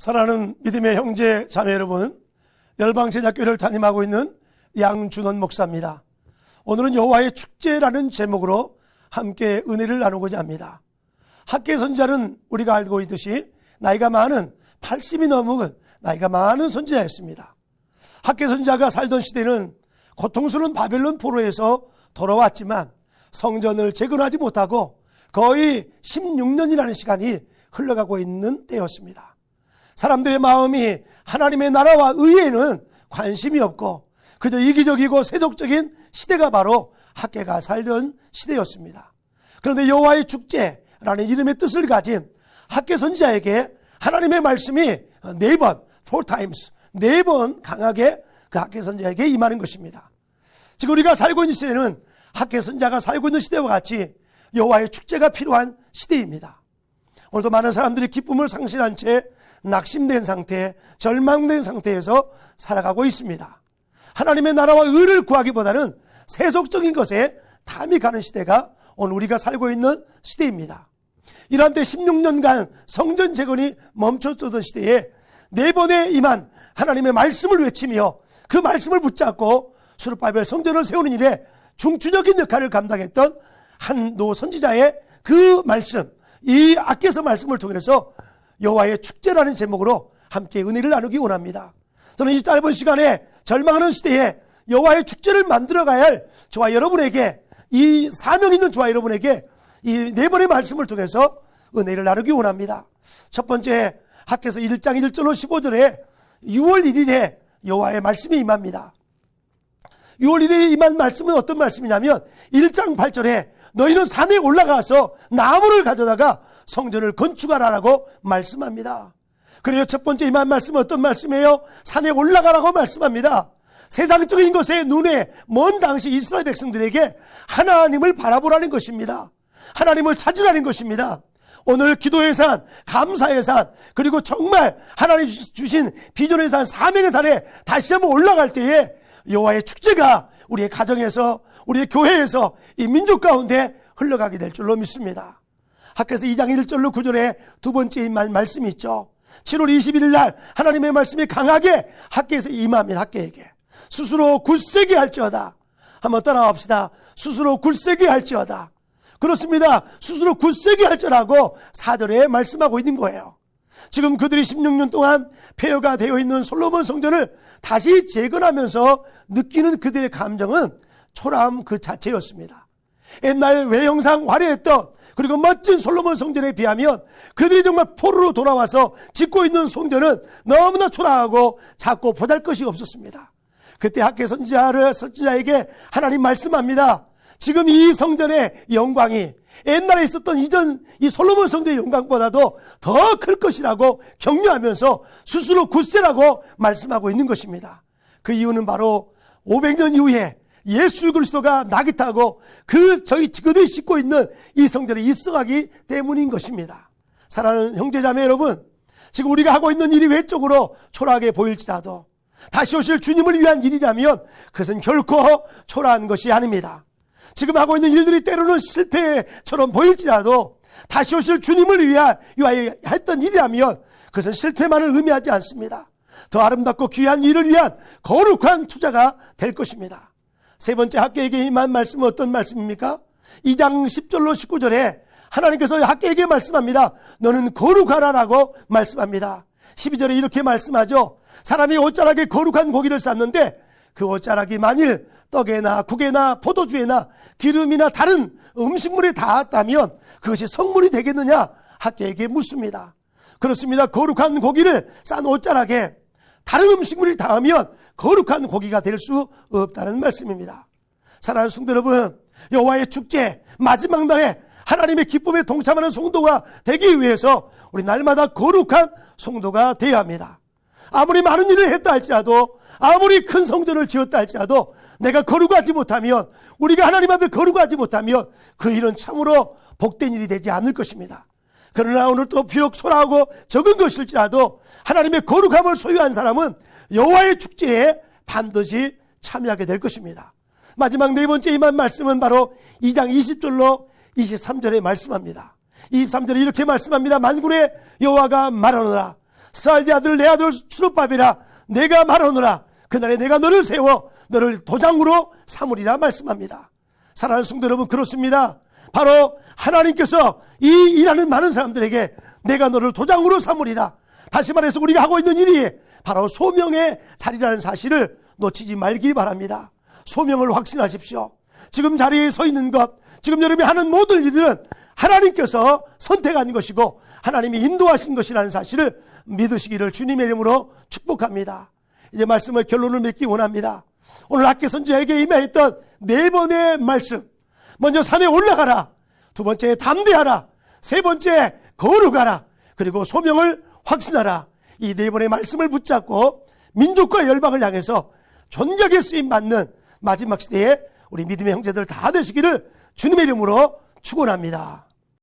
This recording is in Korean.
사랑하는 믿음의 형제 자매 여러분, 열방제자교회를 담임하고 있는 양준원 목사입니다. 오늘은 여호와의 축제라는 제목으로 함께 은혜를 나누고자 합니다. 학계 선지자는 우리가 알고 있듯이 나이가 많은 80이 넘은 나이가 많은 선지자였습니다. 학계 선지자가 살던 시대는 고통스러운 바벨론 포로에서 돌아왔지만 성전을 재건하지 못하고 거의 16년이라는 시간이 흘러가고 있는 때였습니다. 사람들의 마음이 하나님의 나라와 의에는 관심이 없고 그저 이기적이고 세속적인 시대가 바로 학계가 살던 시대였습니다. 그런데 여호와의 축제라는 이름의 뜻을 가진 학계 선지자에게 하나님의 말씀이 4번, 4times, 4번 강하게 그 학계 선지자에게 임하는 것입니다. 지금 우리가 살고 있는 시대는 학계 선지자가 살고 있는 시대와 같이 여호와의 축제가 필요한 시대입니다. 오늘도 많은 사람들이 기쁨을 상실한 채 낙심된 상태, 절망된 상태에서 살아가고 있습니다. 하나님의 나라와 의를 구하기보다는 세속적인 것에 탐이 가는 시대가 오늘 우리가 살고 있는 시대입니다. 이러한 때 16년간 성전 재건이 멈춰졌던 시대에 4번에 임한 하나님의 말씀을 외치며 그 말씀을 붙잡고 수르바벨 성전을 세우는 일에 중추적인 역할을 감당했던 한노 선지자의 그 말씀, 이 학계서 말씀을 통해서 여호와의 축제라는 제목으로 함께 은혜를 나누기 원합니다. 저는 이 짧은 시간에 절망하는 시대에 여호와의 축제를 만들어가야 할 저와 여러분에게, 이 사명 있는 저와 여러분에게 이 4번의 말씀을 통해서 은혜를 나누기 원합니다. 첫 번째, 학계서 1장 1절로 15절에 6월 1일에 여호와의 말씀이 임합니다. 6월 1일에 임한 말씀은 어떤 말씀이냐면 1장 8절에 너희는 산에 올라가서 나무를 가져다가 성전을 건축하라라고 말씀합니다. 그래요. 첫 번째 임한 말씀은 어떤 말씀이에요? 산에 올라가라고 말씀합니다. 세상적인 것에 눈에 먼 당시 이스라엘 백성들에게 하나님을 바라보라는 것입니다. 하나님을 찾으라는 것입니다. 오늘 기도의 산, 감사의 산, 그리고 정말 하나님 주신 비전의 산, 사명의 산에 다시 한번 올라갈 때에 여호와의 축제가 우리의 가정에서, 우리의 교회에서, 이 민족 가운데 흘러가게 될 줄로 믿습니다. 학계서 2장 1절로 9절에 두 번째 말씀이 있죠. 7월 21일 날 하나님의 말씀이 강하게 학계에서 임합니다. 학계에게 스스로 굳세게 할지어다. 한번 따라합시다. 스스로 굳세게 할지어다. 그렇습니다. 스스로 굳세게 할지라고 4절에 말씀하고 있는 거예요. 지금 그들이 16년 동안 폐허가 되어 있는 솔로몬 성전을 다시 재건하면서 느끼는 그들의 감정은 초라함 그 자체였습니다. 옛날 외형상 화려했던 그리고 멋진 솔로몬 성전에 비하면 그들이 정말 포로로 돌아와서 짓고 있는 성전은 너무나 초라하고 작고 보잘것이 없었습니다. 그때 학계 선지자에게 하나님 말씀합니다. 지금 이 성전의 영광이 옛날에 있었던 이전 이 솔로몬 성전의 영광보다도 더 클 것이라고 격려하면서 스스로 굳세라고 말씀하고 있는 것입니다. 그 이유는 바로 500년 이후에 예수 그리스도가 낙이 타고 그들이 싣고 있는 이 성전에 입성하기 때문인 것입니다. 사랑하는 형제자매 여러분, 지금 우리가 하고 있는 일이 외적으로 초라하게 보일지라도 다시 오실 주님을 위한 일이라면 그것은 결코 초라한 것이 아닙니다. 지금 하고 있는 일들이 때로는 실패처럼 보일지라도 다시 오실 주님을 위하여 했던 일이라면 그것은 실패만을 의미하지 않습니다. 더 아름답고 귀한 일을 위한 거룩한 투자가 될 것입니다. 세 번째 학계에게 임한 말씀은 어떤 말씀입니까? 2장 10절로 19절에 하나님께서 학계에게 말씀합니다. 너는 거룩하라라고 말씀합니다. 12절에 이렇게 말씀하죠. 사람이 옷자락에 거룩한 고기를 쌌는데 그 옷자락이 만일 떡에나 국에나 포도주에나 기름이나 다른 음식물에 닿았다면 그것이 성물이 되겠느냐? 학계에게 묻습니다. 그렇습니다. 거룩한 고기를 싼 옷자락에 다른 음식물이 닿으면 거룩한 고기가 될 수 없다는 말씀입니다. 사랑하는 성도 여러분, 여호와의 축제 마지막 날에 하나님의 기쁨에 동참하는 성도가 되기 위해서 우리 날마다 거룩한 성도가 되어야 합니다. 아무리 많은 일을 했다 할지라도, 아무리 큰 성전을 지었다 할지라도 내가 거룩하지 못하면, 우리가 하나님 앞에 거룩하지 못하면 그 일은 참으로 복된 일이 되지 않을 것입니다. 그러나 오늘 또 비록 초라하고 적은 것일지라도 하나님의 거룩함을 소유한 사람은 여호와의 축제에 반드시 참여하게 될 것입니다. 마지막 4번째 임한 말씀은 바로 2장 20절로 23절에 말씀합니다. 23절에 이렇게 말씀합니다. 만군의 여호와가 말하노라. 스알디 아들 내 아들 수룹바벨아 내가 말하노라 그날에 내가 너를 세워 너를 도장으로 삼으리라 말씀합니다. 사랑하는 성도 여러분, 그렇습니다. 바로 하나님께서 이 일하는 많은 사람들에게 내가 너를 도장으로 삼으리라. 다시 말해서 우리가 하고 있는 일이 바로 소명의 자리라는 사실을 놓치지 말기 바랍니다. 소명을 확신하십시오. 지금 자리에 서 있는 것, 지금 여러분이 하는 모든 일들은 하나님께서 선택한 것이고 하나님이 인도하신 것이라는 사실을 믿으시기를 주님의 이름으로 축복합니다. 이제 말씀을 결론을 맺기 원합니다. 오늘 학계 선지자에게 임하였던 4번의 말씀, 먼저 산에 올라가라, 2번째 담대하라, 3번째 거룩하라, 그리고 소명을 확신하라. 이 4번의 말씀을 붙잡고 민족과 열방을 향해서 존귀하게 쓰임받는 마지막 시대에 우리 믿음의 형제들 다 되시기를 주님의 이름으로 축원합니다.